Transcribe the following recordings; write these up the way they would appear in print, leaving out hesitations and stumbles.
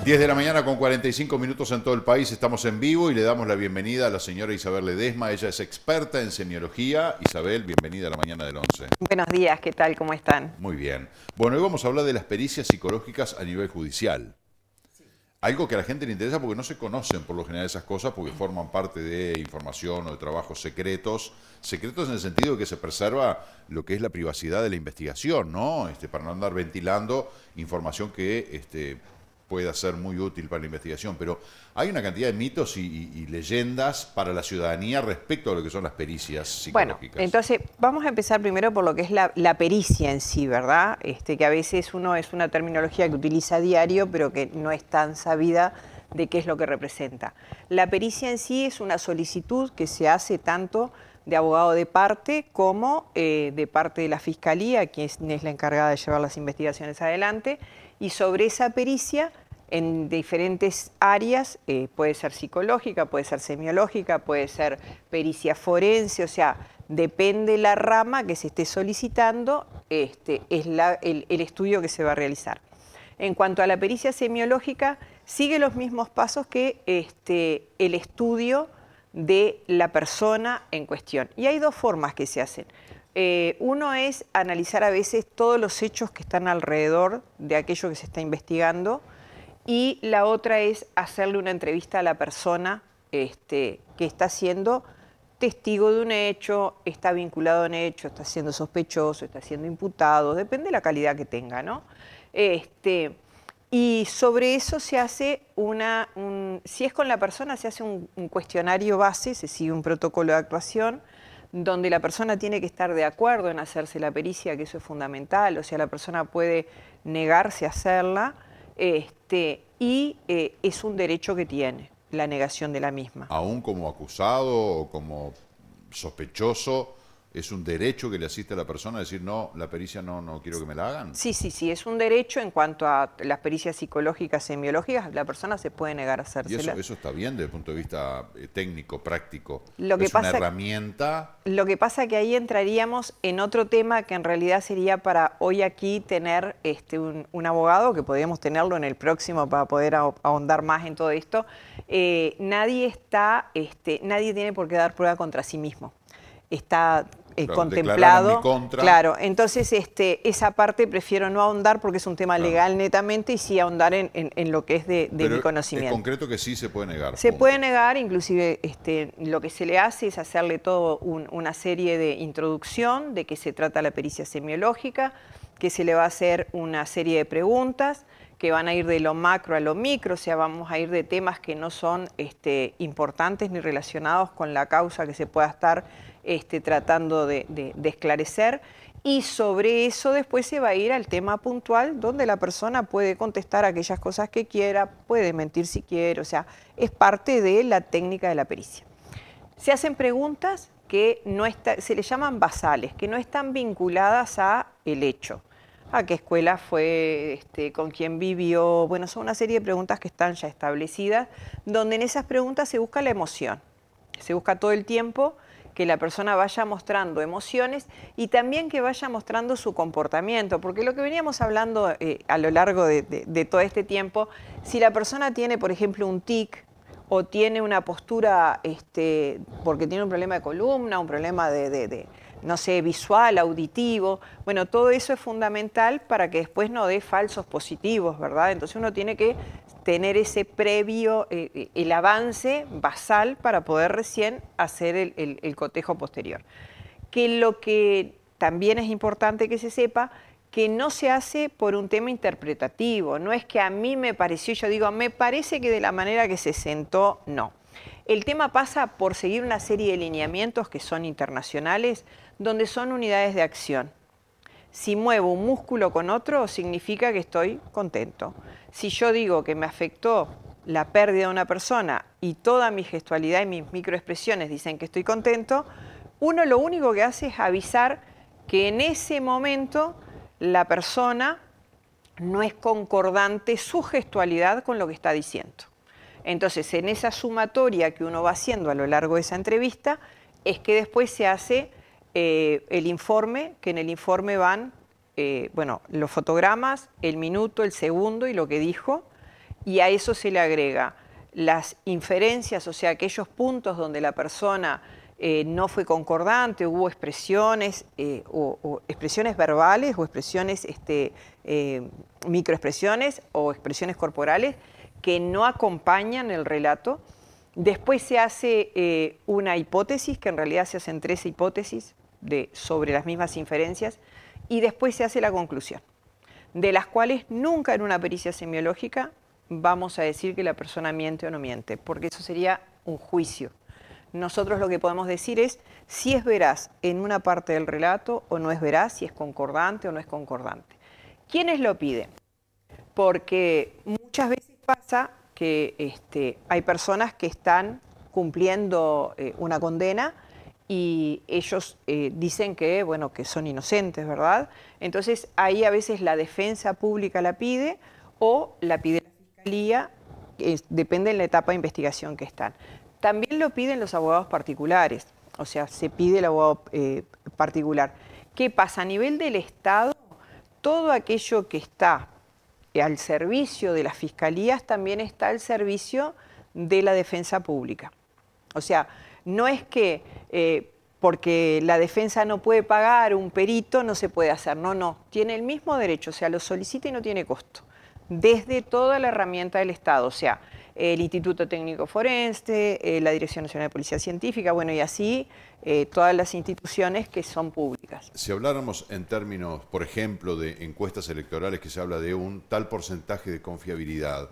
10 de la mañana con 45 minutos en todo el país, estamos en vivo y le damos la bienvenida a la señora Isabel Ledesma. Ella es experta en semiología. Isabel, bienvenida a la mañana del 11. Buenos días, ¿qué tal? ¿Cómo están? Muy bien. Bueno, hoy vamos a hablar de las pericias psicológicas a nivel judicial. Algo que a la gente le interesa porque no se conocen por lo general esas cosas porque forman parte de información o de trabajos secretos. Secretos en el sentido de que se preserva lo que es la privacidad de la investigación, ¿no? Para no andar ventilando información que pueda ser muy útil para la investigación. Pero hay una cantidad de mitos y leyendas para la ciudadanía respecto a lo que son las pericias psicológicas. Bueno, entonces vamos a empezar primero por lo que es la pericia en sí, ¿verdad? Que a veces uno es una terminología que utiliza a diario, pero que no es tan sabida de qué es lo que representa. La pericia en sí es una solicitud que se hace tanto de abogado de parte como de parte de la Fiscalía, quien es la encargada de llevar las investigaciones adelante, y sobre esa pericia en diferentes áreas, puede ser psicológica, puede ser semiológica, puede ser pericia forense, o sea, depende la rama que se esté solicitando, es el estudio que se va a realizar. En cuanto a la pericia semiológica, sigue los mismos pasos que el estudio de la persona en cuestión. Y hay dos formas que se hacen. Uno es analizar a veces todos los hechos que están alrededor de aquello que se está investigando, y la otra es hacerle una entrevista a la persona que está siendo testigo de un hecho, está vinculado a un hecho, está siendo sospechoso, está siendo imputado, depende de la calidad que tenga, ¿no? Y sobre eso se hace si es con la persona, se hace un cuestionario base, se sigue un protocolo de actuación, donde la persona tiene que estar de acuerdo en hacerse la pericia, que eso es fundamental, o sea, la persona puede negarse a hacerla, y es un derecho que tiene, la negación de la misma. Aún como acusado o como sospechoso, ¿es un derecho que le asiste a la persona a decir, no, la pericia no quiero que me la hagan? Sí, es un derecho en cuanto a las pericias psicológicas, semiológicas, la persona se puede negar a hacérsela. Y eso está bien desde el punto de vista técnico, práctico. Es una herramienta. Lo que pasa que ahí entraríamos en otro tema que en realidad sería para hoy aquí tener un abogado, que podríamos tenerlo en el próximo para poder ahondar más en todo esto. Nadie tiene por qué dar prueba contra sí mismo. Está contemplado. Claro, entonces esa parte prefiero no ahondar porque es un tema legal netamente, y sí ahondar en lo que es de mi conocimiento. En concreto que sí se puede negar. Se puede negar, inclusive lo que se le hace es hacerle todo una serie de introducción de qué se trata la pericia semiológica, que se le va a hacer una serie de preguntas que van a ir de lo macro a lo micro, o sea, vamos a ir de temas que no son importantes ni relacionados con la causa que se pueda estar tratando de esclarecer, y sobre eso después se va a ir al tema puntual donde la persona puede contestar aquellas cosas que quiera, puede mentir si quiere, o sea, es parte de la técnica de la pericia. Se hacen preguntas que se le llaman basales, que no están vinculadas a el hecho. ¿A qué escuela fue? ¿Con quién vivió? Bueno, son una serie de preguntas que están ya establecidas, donde en esas preguntas se busca la emoción. Se busca todo el tiempo que la persona vaya mostrando emociones y también que vaya mostrando su comportamiento, porque lo que veníamos hablando a lo largo de todo este tiempo, si la persona tiene, por ejemplo, un tic, o tiene una postura, porque tiene un problema de columna, un problema no sé, visual, auditivo, bueno, todo eso es fundamental para que después no dé falsos positivos, ¿verdad? Entonces uno tiene que tener ese previo, el avance basal para poder recién hacer el cotejo posterior. Que lo que también es importante que se sepa, que no se hace por un tema interpretativo, no es que a mí me pareció, yo digo, me parece que de la manera que se sentó, no. El tema pasa por seguir una serie de lineamientos que son internacionales, donde son unidades de acción. Si muevo un músculo con otro, significa que estoy contento. Si yo digo que me afectó la pérdida de una persona y toda mi gestualidad y mis microexpresiones dicen que estoy contento, uno lo único que hace es avisar que en ese momento la persona no es concordante su gestualidad con lo que está diciendo. Entonces, en esa sumatoria que uno va haciendo a lo largo de esa entrevista, es que después se hace el informe, que en el informe van los fotogramas, el minuto, el segundo y lo que dijo, y a eso se le agrega las inferencias, o sea, aquellos puntos donde la persona no fue concordante, hubo expresiones o expresiones verbales o expresiones, microexpresiones o expresiones corporales que no acompañan el relato. Después se hace una hipótesis, que en realidad se hacen 3 hipótesis sobre las mismas inferencias, y después se hace la conclusión, de las cuales nunca en una pericia semiológica vamos a decir que la persona miente o no miente, porque eso sería un juicio. Nosotros lo que podemos decir es si es veraz en una parte del relato o no es veraz, si es concordante o no es concordante. ¿Quiénes lo piden? Porque muchas veces pasa que hay personas que están cumpliendo una condena y ellos dicen que, bueno, que son inocentes, ¿verdad? Entonces ahí a veces la defensa pública la pide o la pide la fiscalía, depende de la etapa de investigación que están. También lo piden los abogados particulares, o sea, se pide el abogado particular. ¿Qué pasa? A nivel del Estado, todo aquello que está al servicio de las fiscalías también está al servicio de la defensa pública. O sea, no es que porque la defensa no puede pagar un perito no se puede hacer, no, tiene el mismo derecho, o sea, lo solicita y no tiene costo, desde toda la herramienta del Estado, o sea, el Instituto Técnico Forense, la Dirección Nacional de Policía Científica, bueno, y así todas las instituciones que son públicas. Si habláramos en términos, por ejemplo, de encuestas electorales que se habla de un tal porcentaje de confiabilidad,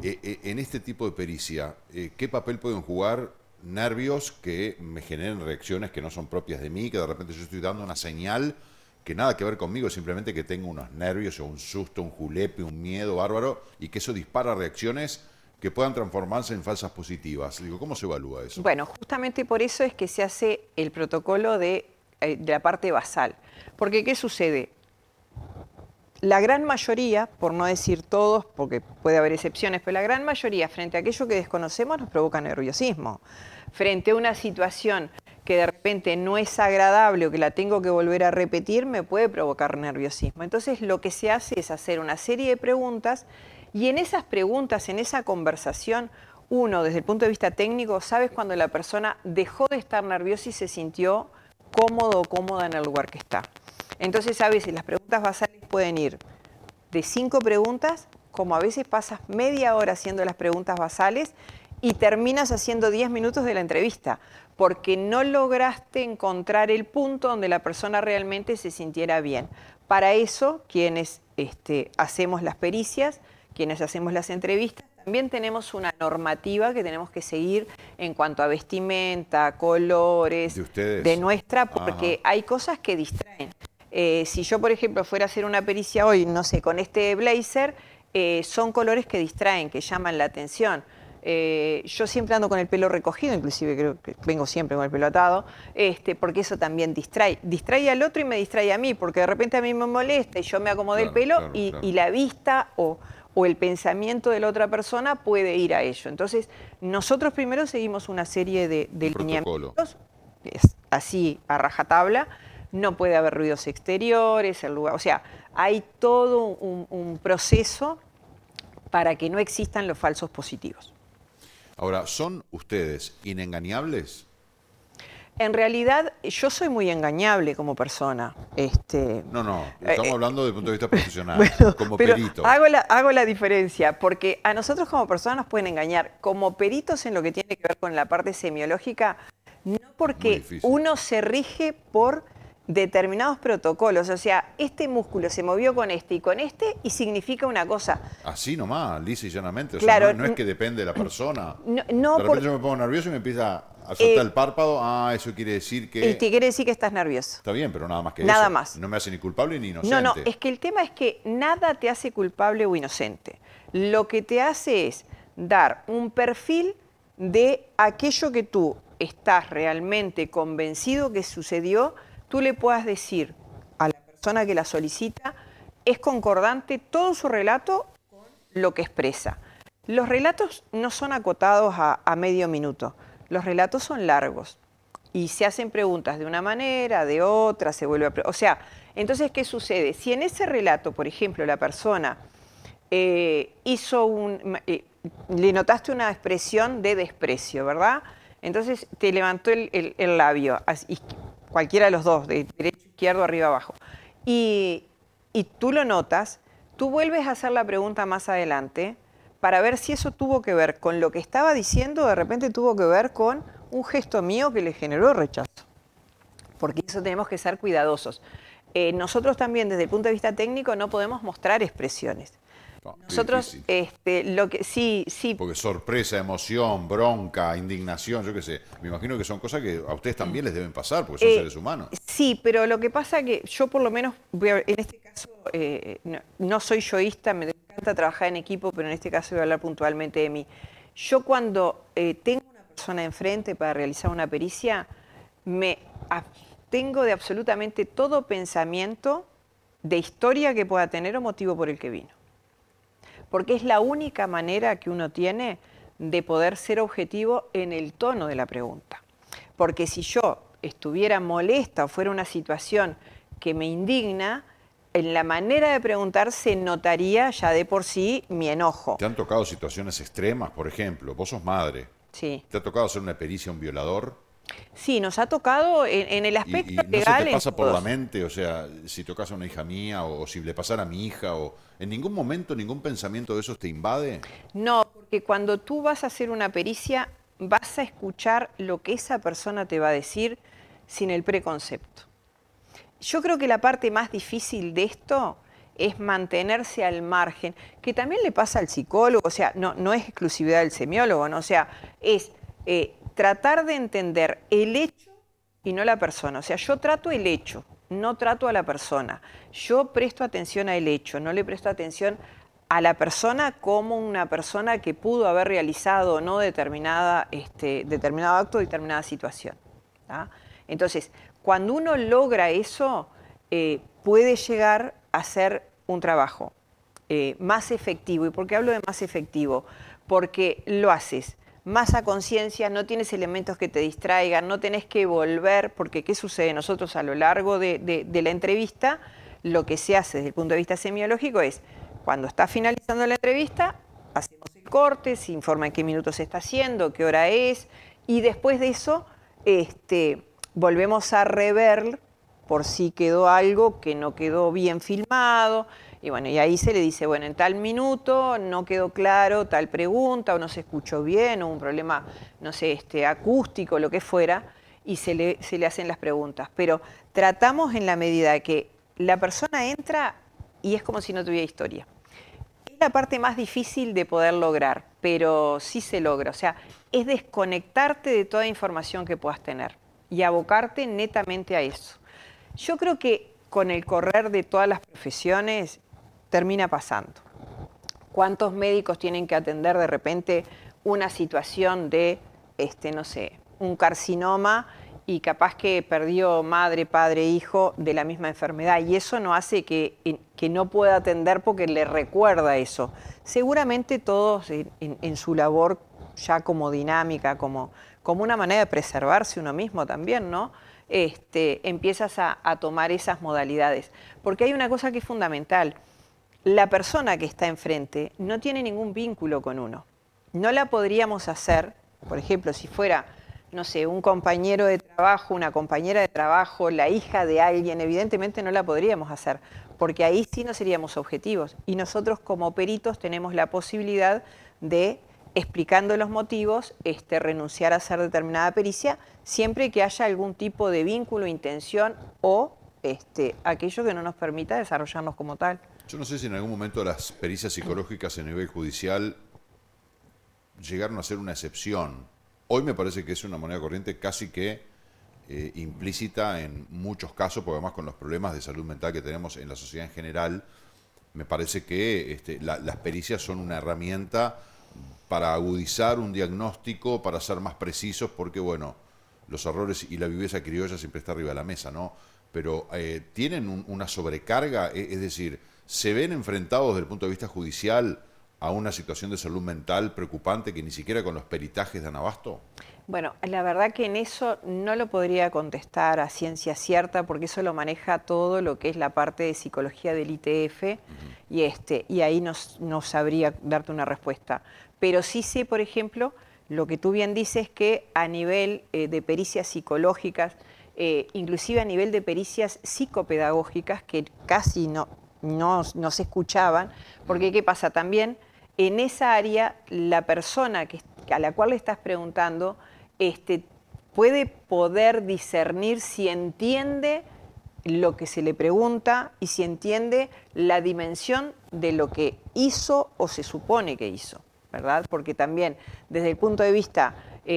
en este tipo de pericia, ¿qué papel pueden jugar nervios que me generen reacciones que no son propias de mí, que de repente yo estoy dando una señal que nada que ver conmigo, simplemente que tengo unos nervios o un susto, un julepe, un miedo bárbaro, y que eso dispara reacciones que puedan transformarse en falsas positivas? Digo, ¿cómo se evalúa eso? Bueno, justamente por eso es que se hace el protocolo de la parte basal. Porque, ¿qué sucede? La gran mayoría, por no decir todos, porque puede haber excepciones, pero la gran mayoría, frente a aquello que desconocemos, nos provoca nerviosismo. Frente a una situación que de repente no es agradable o que la tengo que volver a repetir, me puede provocar nerviosismo. Entonces, lo que se hace es hacer una serie de preguntas. Y en esas preguntas, en esa conversación, uno, desde el punto de vista técnico, sabes cuando la persona dejó de estar nerviosa y se sintió cómodo o cómoda en el lugar que está. Entonces, a veces las preguntas basales pueden ir de 5 preguntas, como a veces pasas media hora haciendo las preguntas basales y terminas haciendo 10 minutos de la entrevista, porque no lograste encontrar el punto donde la persona realmente se sintiera bien. Para eso, quienes hacemos las pericias, quienes hacemos las entrevistas, también tenemos una normativa que tenemos que seguir en cuanto a vestimenta, colores, de nuestra, porque hay cosas que distraen. Si yo, por ejemplo, fuera a hacer una pericia hoy, no sé, con este blazer, son colores que distraen, que llaman la atención. Yo siempre ando con el pelo recogido, inclusive creo que vengo siempre con el pelo atado, porque eso también distrae. Distrae al otro y me distrae a mí, porque de repente a mí me molesta y yo me acomodé el pelo y la vista o el pensamiento de la otra persona puede ir a ello. Entonces, nosotros primero seguimos una serie de lineamientos, así a rajatabla, no puede haber ruidos exteriores, el lugar, o sea, hay todo un proceso para que no existan los falsos positivos. Ahora, ¿son ustedes inengañables? En realidad, yo soy muy engañable como persona. No, estamos hablando desde el punto de vista profesional, bueno, como pero perito. Hago la diferencia, porque a nosotros como personas nos pueden engañar. Como peritos en lo que tiene que ver con la parte semiológica, no porque uno se rige por determinados protocolos. O sea, este músculo se movió con este y significa una cosa. Así nomás, lisa y llanamente. O claro, sea, no es que depende de la persona. No, de repente yo me pongo nervioso y me empieza a soltar el párpado. Eso quiere decir que... Te quiere decir que estás nervioso. Está bien, pero nada más que nada eso. Más. No me hace ni culpable ni inocente. No, es que el tema es que nada te hace culpable o inocente. Lo que te hace es dar un perfil de aquello que tú estás realmente convencido que sucedió. Tú le puedas decir a la persona que la solicita, es concordante todo su relato con lo que expresa. Los relatos no son acotados a medio minuto, los relatos son largos y se hacen preguntas de una manera, de otra, se vuelve a... O sea, entonces, ¿qué sucede? Si en ese relato, por ejemplo, la persona le notaste una expresión de desprecio, ¿verdad? Entonces te levantó el labio, cualquiera de los dos, de derecho, izquierdo, arriba, abajo. Y tú lo notas, tú vuelves a hacer la pregunta más adelante para ver si eso tuvo que ver con lo que estaba diciendo, de repente tuvo que ver con un gesto mío que le generó rechazo. Porque eso tenemos que ser cuidadosos. Nosotros también, desde el punto de vista técnico, no podemos mostrar expresiones. No, Nosotros, lo que sí. Porque sorpresa, emoción, bronca, indignación, yo qué sé. Me imagino que son cosas que a ustedes también les deben pasar, porque son seres humanos. Sí, pero lo que pasa que yo por lo menos, en este caso, no soy yoísta, me encanta trabajar en equipo, pero en este caso voy a hablar puntualmente de mí. Yo cuando tengo una persona enfrente para realizar una pericia, me abstengo de absolutamente todo pensamiento de historia que pueda tener o motivo por el que vino. Porque es la única manera que uno tiene de poder ser objetivo en el tono de la pregunta. Porque si yo estuviera molesta o fuera una situación que me indigna, en la manera de preguntar se notaría ya de por sí mi enojo. ¿Te han tocado situaciones extremas? Por ejemplo, vos sos madre. Sí. ¿Te ha tocado hacer una pericia a un violador? Sí, nos ha tocado en el aspecto ¿Y no legal. se te pasa por la mente, o sea, si tocas a una hija mía o si le pasara a mi hija, o en ningún momento ningún pensamiento de esos te invade? No, porque cuando tú vas a hacer una pericia, vas a escuchar lo que esa persona te va a decir sin el preconcepto. Yo creo que la parte más difícil de esto es mantenerse al margen, que también le pasa al psicólogo, o sea, no es exclusividad del semiólogo, ¿no? O sea, es tratar de entender el hecho y no la persona. O sea, yo trato el hecho, no trato a la persona. Yo presto atención al hecho, no le presto atención a la persona como una persona que pudo haber realizado o no determinado acto, determinada situación. ¿Tá? Entonces, cuando uno logra eso, puede llegar a ser un trabajo más efectivo. ¿Y por qué hablo de más efectivo? Porque lo haces más a conciencia, no tienes elementos que te distraigan, no tenés que volver, porque ¿qué sucede? Nosotros a lo largo de la entrevista, lo que se hace desde el punto de vista semiológico es, cuando está finalizando la entrevista, hacemos el corte, se informa en qué minutos se está haciendo, qué hora es, y después de eso volvemos a rever por si quedó algo que no quedó bien filmado. Y bueno, y ahí se le dice, bueno, en tal minuto no quedó claro tal pregunta, o no se escuchó bien, o un problema, no sé, acústico, lo que fuera, y se le hacen las preguntas. Pero tratamos en la medida que la persona entra y es como si no tuviera historia. Es la parte más difícil de poder lograr, pero sí se logra. O sea, es desconectarte de toda información que puedas tener y abocarte netamente a eso. Yo creo que con el correr de todas las profesiones termina pasando. ¿Cuántos médicos tienen que atender de repente una situación de, no sé, un carcinoma y capaz que perdió madre, padre, hijo de la misma enfermedad? Y eso no hace que no pueda atender porque le recuerda eso. Seguramente todos en su labor ya como dinámica, como una manera de preservarse uno mismo también, ¿no? Empiezas a tomar esas modalidades. Porque hay una cosa que es fundamental. La persona que está enfrente no tiene ningún vínculo con uno. No la podríamos hacer, por ejemplo, si fuera, no sé, un compañero de trabajo, una compañera de trabajo, la hija de alguien, evidentemente no la podríamos hacer, porque ahí sí no seríamos objetivos. Y nosotros como peritos tenemos la posibilidad de, explicando los motivos, renunciar a hacer determinada pericia, siempre que haya algún tipo de vínculo, intención o aquello que no nos permita desarrollarnos como tal. Yo no sé si en algún momento las pericias psicológicas a nivel judicial llegaron a ser una excepción. Hoy me parece que es una moneda corriente casi que implícita en muchos casos, porque además con los problemas de salud mental que tenemos en la sociedad en general, me parece que las pericias son una herramienta para agudizar un diagnóstico, para ser más precisos, porque bueno, los errores y la viveza criolla siempre está arriba de la mesa, ¿no? Pero tienen una sobrecarga, es decir, ¿se ven enfrentados desde el punto de vista judicial a una situación de salud mental preocupante que ni siquiera con los peritajes dan abasto? Bueno, la verdad que en eso no lo podría contestar a ciencia cierta porque eso lo maneja todo lo que es la parte de psicología del ITF y ahí no sabría darte una respuesta. Pero sí sé, por ejemplo, lo que tú bien dices que a nivel de pericias psicológicas, inclusive a nivel de pericias psicopedagógicas que casi no se escuchaban, porque ¿qué pasa? También en esa área la persona a la cual le estás preguntando puede poder discernir si entiende lo que se le pregunta y si entiende la dimensión de lo que hizo o se supone que hizo, ¿verdad? Porque también desde el punto de vista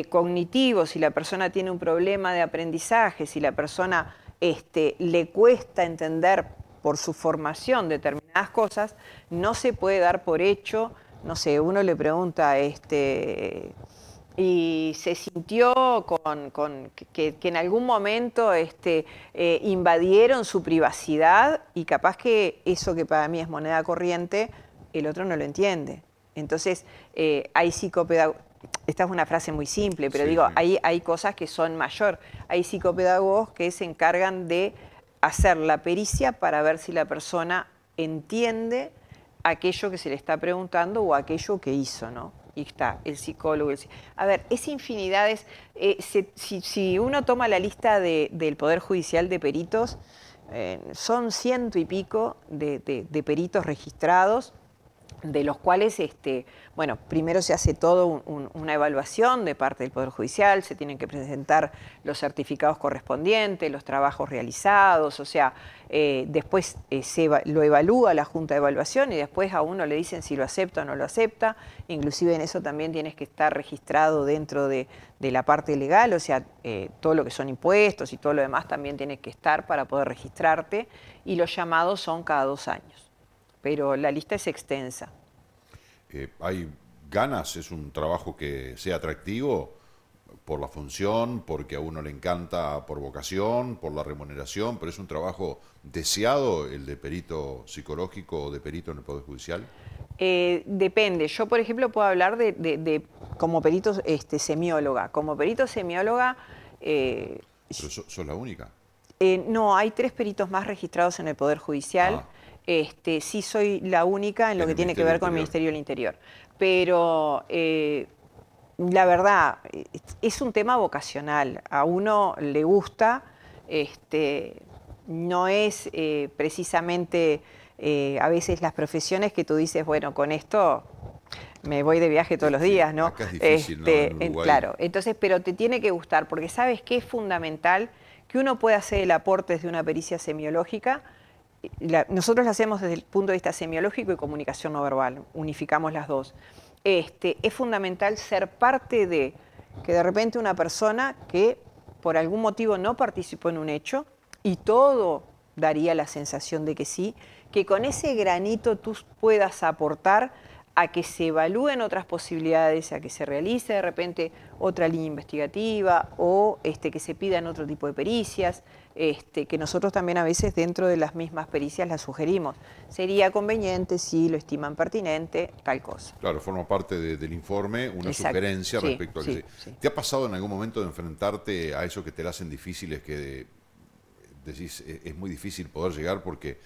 cognitivo, si la persona tiene un problema de aprendizaje, si la persona le cuesta entender por su formación determinadas cosas, no se puede dar por hecho, no sé, uno le pregunta, y se sintió que en algún momento invadieron su privacidad y capaz que eso que para mí es moneda corriente, el otro no lo entiende. Entonces, hay psicopedagogos, esta es una frase muy simple, pero sí, digo, sí. Hay cosas que son mayor. Hay psicopedagogos que se encargan de hacer la pericia para ver si la persona entiende aquello que se le está preguntando o aquello que hizo, ¿no? Y está el psicólogo. A ver, es infinidades. Si uno toma la lista del Poder Judicial de peritos, son 100 y pico de peritos registrados, de los cuales, bueno, primero se hace todo una evaluación de parte del Poder Judicial, se tienen que presentar los certificados correspondientes, los trabajos realizados, o sea, después lo evalúa la Junta de Evaluación y después a uno le dicen si lo acepta o no lo acepta, inclusive en eso también tienes que estar registrado dentro de la parte legal, o sea, todo lo que son impuestos y todo lo demás también tienes que estar para poder registrarte, y los llamados son cada 2 años. Pero la lista es extensa. ¿Hay ganas? ¿Es un trabajo que sea atractivo por la función, porque a uno le encanta por vocación, por la remuneración, pero es un trabajo deseado el de perito psicológico o de perito en el Poder Judicial? Depende. Yo, por ejemplo, puedo hablar como perito semióloga. Como perito semióloga... ¿Pero sos la única? No, hay 3 peritos más registrados en el Poder Judicial. Sí soy la única en lo que tiene que ver con el Ministerio del Interior. Pero la verdad, es un tema vocacional. A uno le gusta, no es precisamente a veces las profesiones que tú dices, bueno, con esto me voy de viaje todos los días, ¿no? Acá es difícil, ¿no? En Uruguay. Claro, entonces, pero te tiene que gustar, porque ¿sabes qué es fundamental? Que uno pueda hacer el aporte desde una pericia semiológica. Nosotros lo hacemos desde el punto de vista semiológico y comunicación no verbal, unificamos las dos. Es fundamental ser parte de que de repente una persona que por algún motivo no participó en un hecho, y todo daría la sensación de que sí, que con ese granito tú puedas aportar a que se evalúen otras posibilidades, a que se realice de repente otra línea investigativa o que se pidan otro tipo de pericias, que nosotros también a veces dentro de las mismas pericias las sugerimos. Sería conveniente si lo estiman pertinente, tal cosa. Claro, forma parte del informe una Exacto. sugerencia Sí, respecto a que sí. ¿Te ha pasado en algún momento de enfrentarte a eso que te la hacen difíciles, que decís es muy difícil poder llegar porque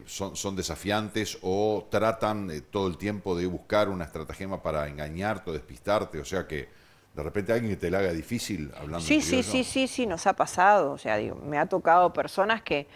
son desafiantes o tratan todo el tiempo de buscar una estratagema para engañarte o despistarte? O sea que de repente alguien que te la haga difícil hablando Sí, nos ha pasado. O sea, digo, me ha tocado personas que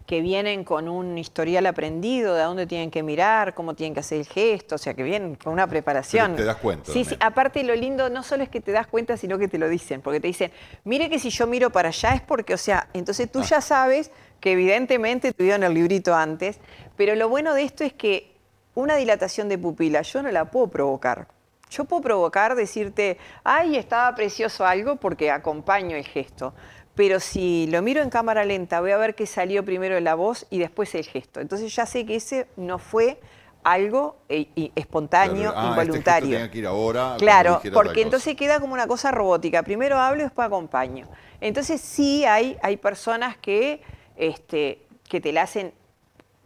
vienen con un historial aprendido, de a dónde tienen que mirar, cómo tienen que hacer el gesto, o sea, que vienen con una preparación. Pero te das cuenta. Sí, aparte lo lindo no solo es que te das cuenta, sino que te lo dicen, porque te dicen, mire que si yo miro para allá es porque, o sea, entonces tú ya sabes que evidentemente tuvieron el librito antes, pero lo bueno de esto es que una dilatación de pupila yo no la puedo provocar. Yo puedo provocar, decirte, ay, estaba precioso algo porque acompaño el gesto. Pero si lo miro en cámara lenta, voy a ver que salió primero la voz y después el gesto. Entonces ya sé que ese no fue algo espontáneo, involuntario. Este gesto tenía que ir ahora. Claro, porque entonces queda como una cosa robótica. Primero hablo y después acompaño. Entonces sí hay personas que te la hacen,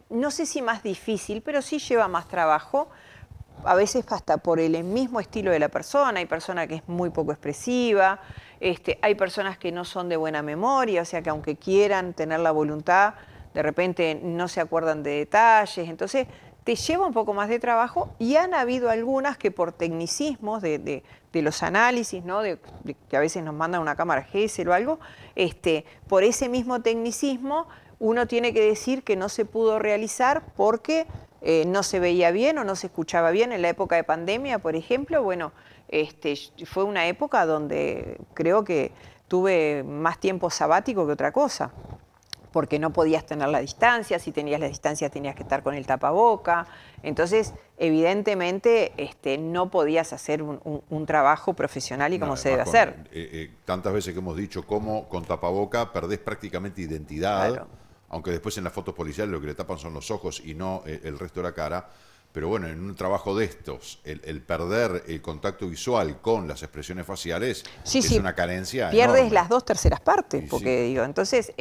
no sé si más difícil, pero sí lleva más trabajo. a veces hasta por el mismo estilo de la persona. Hay personas que es muy poco expresiva, hay personas que no son de buena memoria, o sea que aunque quieran tener la voluntad, de repente no se acuerdan de detalles, entonces te lleva un poco más de trabajo, y han habido algunas que por tecnicismos de los análisis, ¿no? de que a veces nos mandan una cámara Gesell o algo, por ese mismo tecnicismo uno tiene que decir que no se pudo realizar porque no se veía bien o no se escuchaba bien. En la época de pandemia, por ejemplo, bueno, fue una época donde creo que tuve más tiempo sabático que otra cosa, porque no podías tener la distancia, si tenías la distancia tenías que estar con el tapaboca, entonces evidentemente no podías hacer un trabajo profesional y como se debe hacer. Tantas veces que hemos dicho cómo con tapaboca perdés prácticamente identidad, claro, aunque después en las fotos policiales lo que le tapan son los ojos y no el resto de la cara. Pero bueno, en un trabajo de estos, el perder el contacto visual con las expresiones faciales es una carencia pierdes enorme. Las 2/3 partes, porque digo, entonces,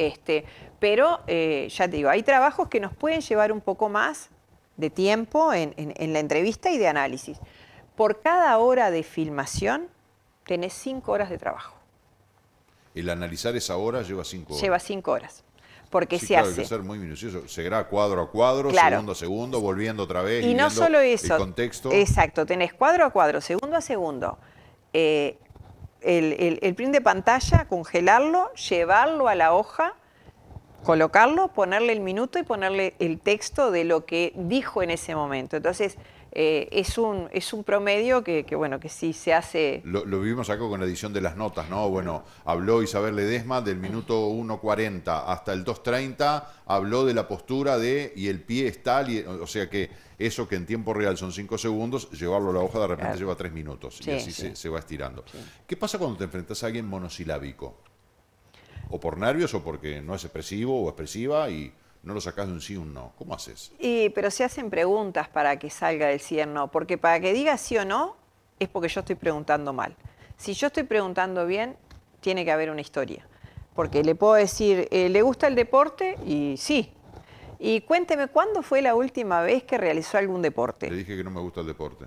pero ya te digo, hay trabajos que nos pueden llevar un poco más de tiempo en la entrevista y de análisis. Por cada hora de filmación tenés 5 horas de trabajo. El analizar esa hora lleva 5 horas. Lleva 5 horas. Porque sí, se claro, hace. Hay que ser muy minucioso. Se graba cuadro a cuadro, claro, segundo a segundo, volviendo otra vez. Y no solo eso. El contexto. Exacto, tenés cuadro a cuadro, segundo a segundo. El print de pantalla, congelarlo, llevarlo a la hoja, colocarlo, ponerle el minuto y ponerle el texto de lo que dijo en ese momento. Entonces, es un promedio que bueno, que sí se hace. Lo vivimos acá con la edición de las notas, ¿no? Bueno, habló Isabel Ledesma del minuto 1:40 hasta el 2:30, habló de la postura y el pie es tal, o sea que eso que en tiempo real son 5 segundos, llevarlo a la hoja de repente lleva 3 minutos, y así se va estirando. Sí. ¿Qué pasa cuando te enfrentas a alguien monosilábico? O por nervios, o porque no es expresivo o expresiva, y no lo sacás de un sí o un no. ¿Cómo haces? Pero se hacen preguntas para que salga del sí o no, porque para que diga sí o no es porque yo estoy preguntando mal. Si yo estoy preguntando bien, tiene que haber una historia. Porque le puedo decir, ¿le gusta el deporte? Y sí. Y cuénteme, ¿cuándo fue la última vez que realizó algún deporte? Le dije que no me gusta el deporte.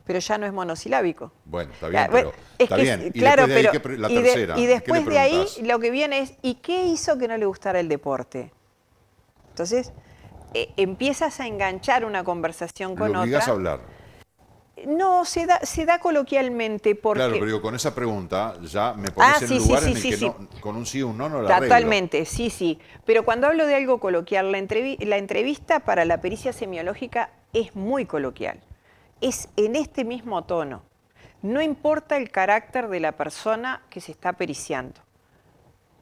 Pero ya no es monosilábico. Bueno, está bien, pero está bien. Y claro, después de ahí, la tercera. Y después de ahí lo que viene es, ¿y qué hizo que no le gustara el deporte? Entonces, empiezas a enganchar una conversación con otra. ¿Lo obligás a hablar? No, se da coloquialmente porque... Claro, pero digo, con esa pregunta ya me pones en un lugar en el que no, con un sí o un no la arreglo. Totalmente, sí. Pero cuando hablo de algo coloquial, la entrevista para la pericia semiológica es muy coloquial. Es en este mismo tono. No importa el carácter de la persona que se está periciando.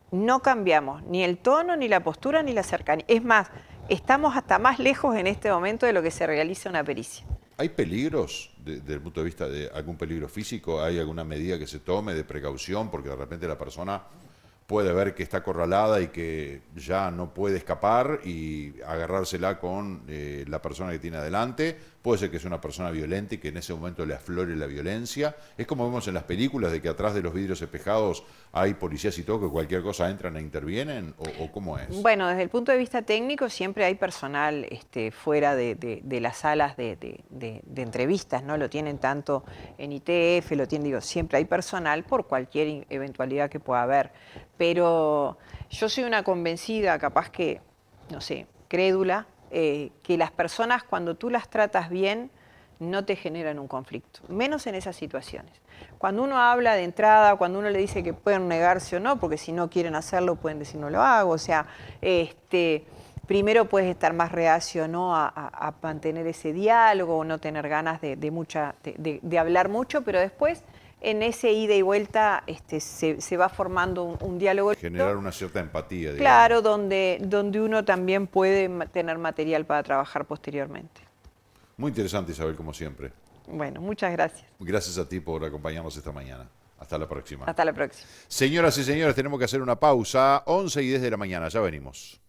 No cambiamos ni el tono, ni la postura, ni la cercanía. Es más, estamos hasta más lejos en este momento de lo que se realiza una pericia. ¿Hay peligros desde el punto de vista de algún peligro físico? ¿Hay alguna medida que se tome de precaución? Porque de repente la persona puede ver que está acorralada y que ya no puede escapar y agarrársela con la persona que tiene adelante. Puede ser que sea una persona violenta y que en ese momento le aflore la violencia. Es como vemos en las películas de que atrás de los vidrios espejados hay policías y todo, que cualquier cosa entran e intervienen, ¿o cómo es? Bueno, desde el punto de vista técnico siempre hay personal fuera de las salas de entrevistas, ¿no? Lo tienen tanto en ITF, lo tienen, digo, siempre hay personal por cualquier eventualidad que pueda haber. Pero yo soy una convencida, capaz que, no sé, crédula, que las personas cuando tú las tratas bien no te generan un conflicto, menos en esas situaciones. Cuando uno habla de entrada, cuando uno le dice que pueden negarse o no, porque si no quieren hacerlo pueden decir no lo hago, o sea, primero puedes estar más reacio, ¿no? a mantener ese diálogo o no tener ganas de hablar mucho, pero después en ese ida y vuelta se va formando un diálogo. Generar una cierta empatía. Digamos. Claro, donde uno también puede tener material para trabajar posteriormente. Muy interesante, Isabel, como siempre. Bueno, muchas gracias. Gracias a ti por acompañarnos esta mañana. Hasta la próxima. Hasta la próxima. Señoras y señores, tenemos que hacer una pausa. 11:10 de la mañana, ya venimos.